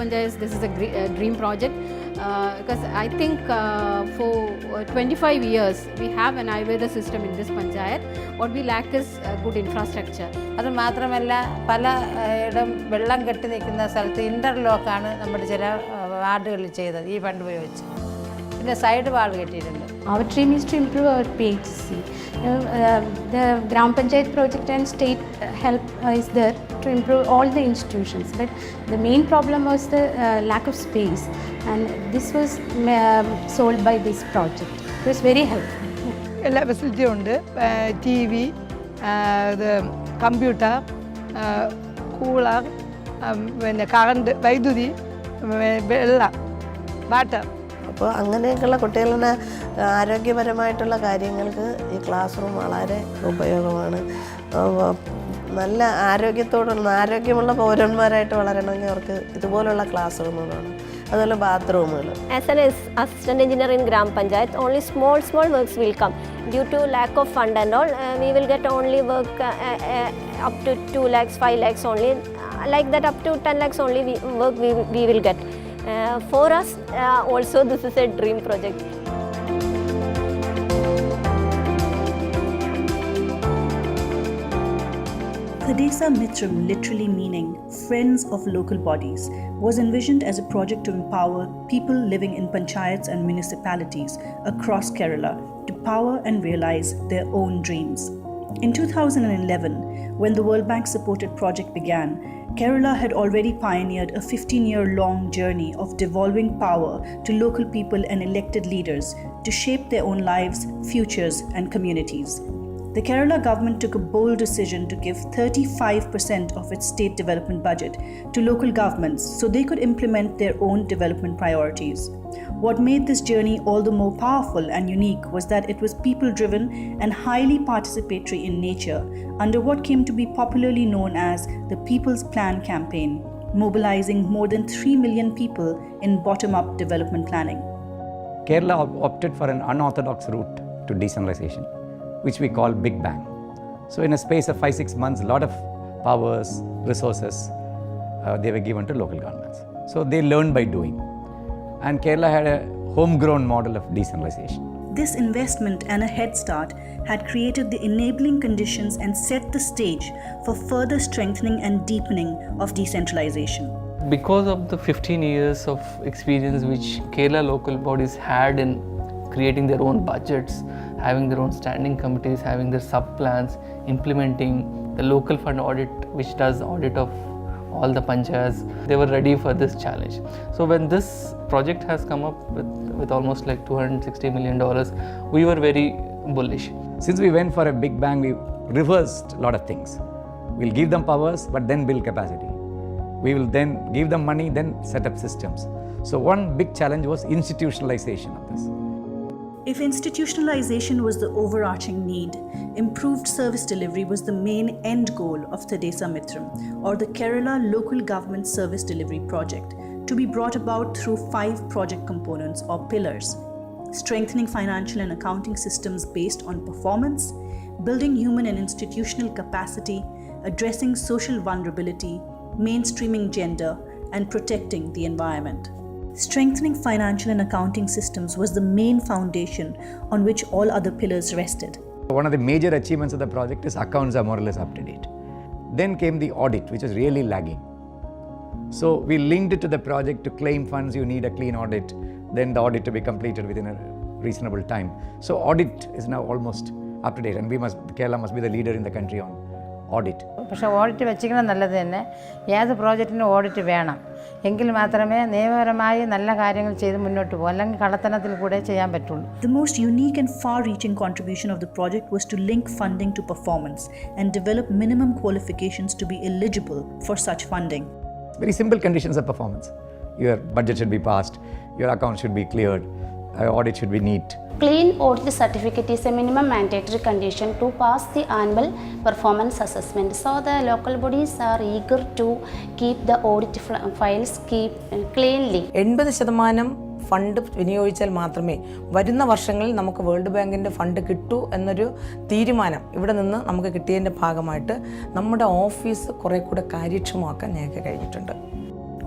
Panchayats, this is a dream project because I think for 25 years we have an Ayurveda system in this panchayat. What we lack is good infrastructure. അത് മാത്രമല്ല പല ഇടം വെള്ളം കെട്ടി നിൽക്കുന്ന സ്ഥലത്ത് ഇൻ്റർലോക്കാണ് നമ്മുടെ ചില വാർഡുകളിൽ ചെയ്തത് ഈ ഫണ്ട് ഉപയോഗിച്ച്. പിന്നെ സൈഡ് വാൾ കെട്ടിയിട്ടുണ്ട്. Our dream is to improve our PHC. The Gram Panchayat project and state help is there to improve all the institutions. But the main problem was the lack of space, and this was solved by this project. It was very helpful. എല്ലാ ഫെസിലിറ്റിയും ഉണ്ട്. TV, computer, cooler, പിന്നെ current, വൈദ്യുതി, വെള്ളം, water. അപ്പോൾ അങ്ങനെയൊക്കെയുള്ള കുട്ടികളുടെ ആരോഗ്യപരമായിട്ടുള്ള കാര്യങ്ങൾക്ക് ഈ ക്ലാസ് റൂം വളരെ ഉപയോഗമാണ്. നല്ല ആരോഗ്യമുള്ള പൗരന്മാരായിട്ട് വളരണമെങ്കിൽ അവർക്ക് ഇതുപോലുള്ള ക്ലാസ് റൂമുകളാണ്. അതുപോലെ ബാത്റൂമുകൾ. As an assistant engineer in Gram Panchayat, only small works will come. Due to lack of fund and all, we will get only work up to 2 lakhs, 5 lakhs only. Like that, up to 10 lakhs only work we will get. For us, also this is a dream project. Thaddesa Mithram, literally meaning Friends of Local Bodies, was envisioned as a project to empower people living in panchayats and municipalities across Kerala to power and realize their own dreams. In 2011, when the World Bank supported project began, Kerala had already pioneered a 15-year-long journey of devolving power to local people and elected leaders to shape their own lives, futures, and communities. The Kerala government took a bold decision to give 35% of its state development budget to local governments so they could implement their own development priorities. What made this journey all the more powerful and unique was that it was people-driven and highly participatory in nature under what came to be popularly known as the People's Plan campaign, mobilizing more than 3 million people in bottom-up development planning. Kerala opted for an unorthodox route to decentralization, which we call Big Bang. So in a space of 5-6 months, a lot of powers, resources, they were given to local governments. So they learned by doing. And Kerala had a homegrown model of decentralization. This investment and a head start had created the enabling conditions and set the stage for further strengthening and deepening of decentralization. Because of the 15 years of experience which Kerala local bodies had in creating their own budgets, having their own standing committees, having their sub-plans, implementing the local fund audit which does audit of all the panchayats, they were ready for this challenge. So when this project has come up with almost like $260 million, we were very bullish. Since we went for a Big Bang, we reversed a lot of things. We'll give them powers, but then build capacity. We will then give them money, then set up systems. So one big challenge was institutionalization of this. If institutionalization was the overarching need, improved service delivery was the main end goal of Thaddesa Mithram, or the Kerala Local Government Service Delivery Project, to be brought about through 5 project components or pillars: strengthening financial and accounting systems based on performance, building human and institutional capacity, addressing social vulnerability, mainstreaming gender, and protecting the environment. Strengthening financial and accounting systems was the main foundation on which all other pillars rested. One of the major achievements of the project is accounts are more or less up to date. Then came the audit, which is really lagging. So we linked it to the project. To claim funds, you need a clean audit. Then the audit to be completed within a reasonable time. So audit is now almost up to date, and Kerala must be the leader in the country on audit. പക്ഷേ audit വെച്ചിരിക്കുന്നത് നല്ലത് തന്നെ. ഏത് പ്രോജക്റ്റിനും audit വേണം. എങ്കിൽ മാത്രമേ നിയമപരമായി നല്ല കാര്യങ്ങൾ ചെയ്ത് മുന്നോട്ട് പോകും. അല്ലെങ്കിൽ കള്ളത്തനത്തിൽ കൂടെ ചെയ്യാൻ പറ്റുള്ളൂ. The most unique and far-reaching contribution of the project was to link funding to performance and develop minimum qualifications to be eligible for such funding. Very simple conditions of performance. Your budget should be passed, your account should be cleared, audit should be neat. Clean audit certificate is a minimum mandatory condition to pass the annual performance assessment. So the local bodies are eager to keep the audit files cleanly. 80% fund വിനിയോഗിച്ചാൽ മാത്രമേ വരുന്ന വർഷങ്ങളിൽ നമുക്ക് world ബാങ്കിൻ്റെ fund കിട്ടൂ എന്നൊരു തീരുമാനം ഇവിടെ നിന്ന് നമുക്ക് കിട്ടിയതിൻ്റെ ഭാഗമായിട്ട് നമ്മുടെ ഓഫീസ് കുറേ കൂടെ കാര്യക്ഷമമാക്കാൻ ഞങ്ങൾക്ക് കഴിഞ്ഞിട്ടുണ്ട്.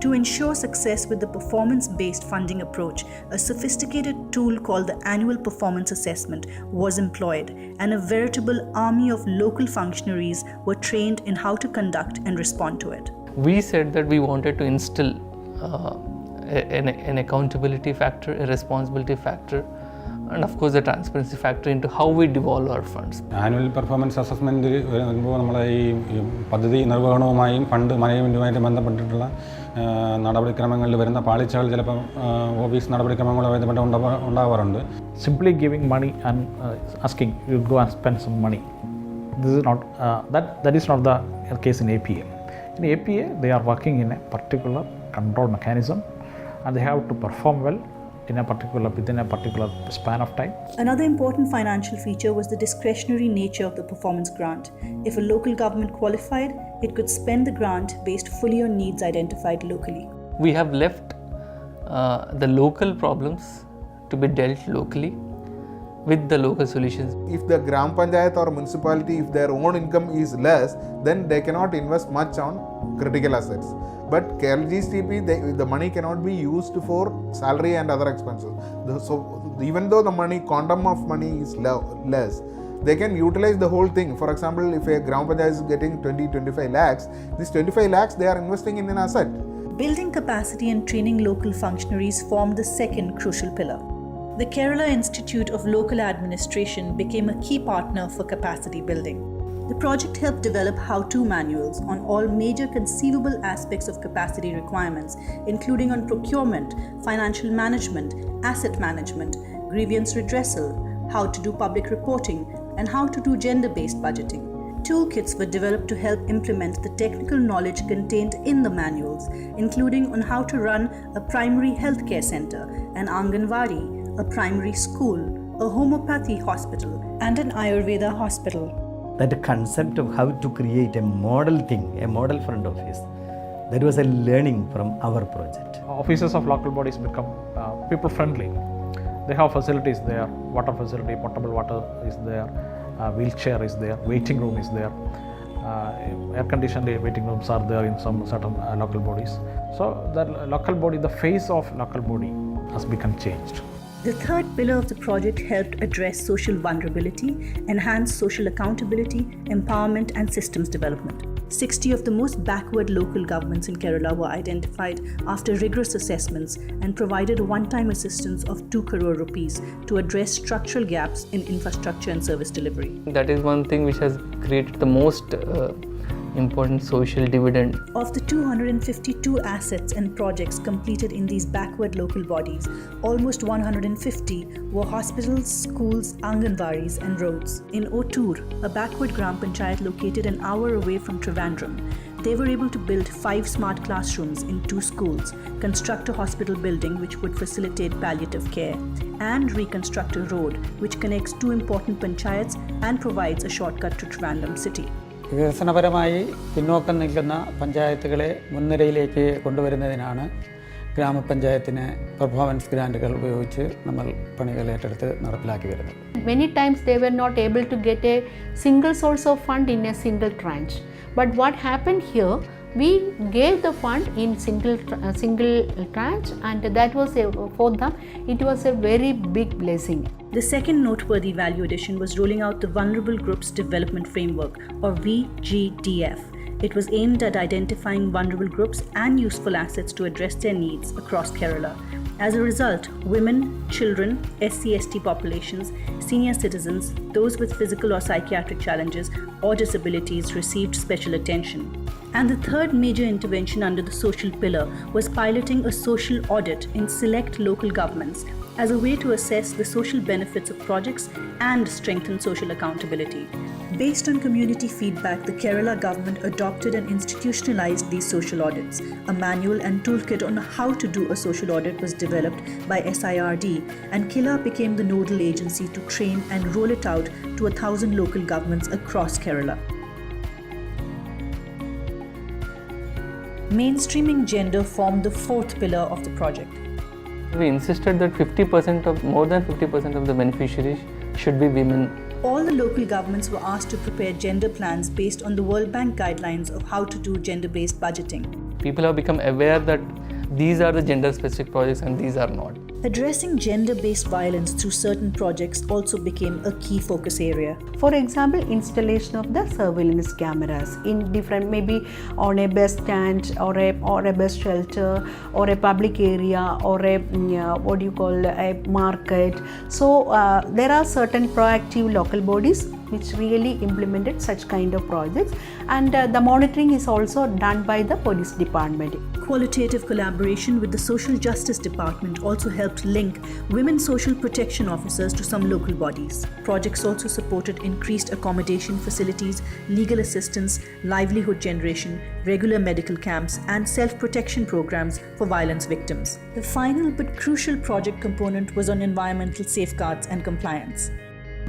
To ensure success with the performance-based funding approach, a sophisticated tool called the Annual Performance Assessment was employed, and a veritable army of local functionaries were trained in how to conduct and respond to it. We said that we wanted to instill an accountability factor, a responsibility factor, and of course the transparency factor into how we devolve our funds. Annual performance assessment വരുമ്പോൾ നമ്മളെ ഈ പദ്ധതി നിർവഹണവുമായും fund മാനേജ്മെൻറ്റുമായിട്ട് ബന്ധപ്പെട്ടിട്ടുള്ള നടപടിക്രമങ്ങളിൽ വരുന്ന പാളിച്ചകൾ ചിലപ്പോൾ office നടപടിക്രമങ്ങളുമായി ബന്ധപ്പെട്ട് ഉണ്ടാവാറുണ്ട്. Simply giving money and asking you go and spend some money, this is not that is not the case in APA. In APA they are working in a particular control mechanism and they have to perform well within a particular span of time. Another important financial feature was the discretionary nature of the performance grant. If a local government qualified, it could spend the grant based fully on needs identified locally. We have left the local problems to be dealt locally with the local solutions. If the Gram Panchayat or municipality, if their own income is less, then they cannot invest much on critical assets. But KLGSDP, the money cannot be used for salary and other expenses. So even though the quantum of money is less, they can utilize the whole thing. For example, if a Gram Panchayat is getting 20-25 lakhs, this 25 lakhs they are investing in an asset. Building capacity and training local functionaries formed the second crucial pillar. The Kerala Institute of Local Administration became a key partner for capacity building. The project helped develop how-to manuals on all major conceivable aspects of capacity requirements, including on procurement, financial management, asset management, grievance redressal, how to do public reporting, and how to do gender-based budgeting. Toolkits were developed to help implement the technical knowledge contained in the manuals, including on how to run a primary healthcare center, an Anganwadi, a primary school, a homeopathy hospital, and an Ayurveda hospital. That concept of how to create a model thing, a model front office, that was a learning from our project. Offices of local bodies become people friendly. They have facilities there, water facility, potable water is there, wheelchair is there, waiting room is there, air conditioned waiting rooms are there in some certain local bodies. So the local body, the face of local body has become changed. The third pillar of the project helped address social vulnerability, enhance social accountability, empowerment, and systems development. 60 of the most backward local governments in Kerala were identified after rigorous assessments and provided one-time assistance of 2 crore rupees to address structural gaps in infrastructure and service delivery. That is one thing which has created the most important social dividend. Of the 252 assets and projects completed in these backward local bodies, almost 150 were hospitals, schools, Anganwadis and roads. In Ottur, a backward Gram Panchayat located an hour away from Trivandrum, they were able to build 5 smart classrooms in 2 schools, construct a hospital building which would facilitate palliative care, and reconstruct a road which connects 2 important panchayats and provides a shortcut to Trivandrum city. വികസനപരമായി പിന്നോക്കം നിൽക്കുന്ന പഞ്ചായത്തുകളെ മുൻനിരയിലേക്ക് കൊണ്ടുവരുന്നതിനാണ് ഗ്രാമപഞ്ചായത്തിന് performance ഗ്രാൻറ്റുകൾ ഉപയോഗിച്ച് നമ്മൾ പണികൾ ഏറ്റെടുത്ത് നടപ്പിലാക്കി വരുന്നത്. Many times they were not able to get a single source of fund in a single tranche. But what happened here, we gave the fund in single tranche, and that was for them it was a very big blessing. The second noteworthy value addition was rolling out the Vulnerable Groups Development Framework, or VGDF. It was aimed at identifying vulnerable groups and useful assets to address their needs across Kerala. As a result, women, children, SC/ST populations, senior citizens, those with physical or psychiatric challenges or disabilities received special attention. And the third major intervention under the social pillar was piloting a social audit in select local governments as a way to assess the social benefits of projects and strengthen social accountability. Based on community feedback, the Kerala government adopted and institutionalized these social audits. A manual and toolkit on how to do a social audit was developed by SIRD, and KILA became the nodal agency to train and roll it out to 1,000 local governments across Kerala. Mainstreaming gender formed the fourth pillar of the project. We insisted that more than 50% of the beneficiaries should be women. All the local governments were asked to prepare gender plans based on the World Bank guidelines of how to do gender-based budgeting. people have become aware that these are the gender specific projects and these are not. Addressing gender-based violence through certain projects also became a key focus area. For example, installation of the surveillance cameras in different, maybe on a bus stand or a bus shelter or a public area or a a market. So there are certain proactive local bodies which really implemented such kind of projects, and the monitoring is also done by the police department. Qualitative collaboration with the Social Justice Department also helped link women social protection officers to some local bodies. Projects also supported increased accommodation facilities, legal assistance, livelihood generation, regular medical camps, and self-protection programs for violence victims. The final but crucial project component was on environmental safeguards and compliance.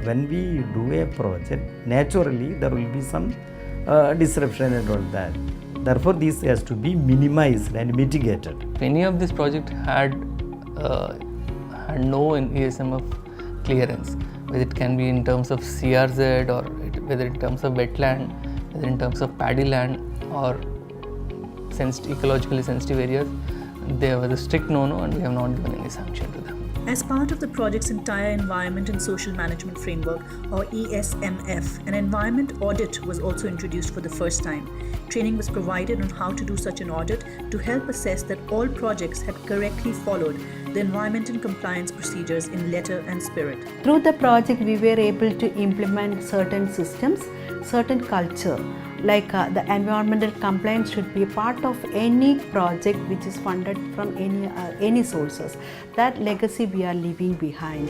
When we do a project, naturally there will be some disruption and all that. Therefore, this has to be minimized and mitigated. Many of these projects had no ESMF clearance, whether it can be in terms of CRZ or whether in terms of wetland, whether in terms of paddy land or ecologically sensitive areas. They were the strict no-no, and we have not given any sanction to them. As part of the project's entire Environment and Social Management Framework, or ESMF, an environment audit was also introduced for the first time. Training was provided on how to do such an audit to help assess that all projects had correctly followed the environment and compliance procedures in letter and spirit. Through the project, we were able to implement certain systems, certain culture, like the environmental compliance should be a part of any project which is funded from any sources. That legacy we are leaving behind.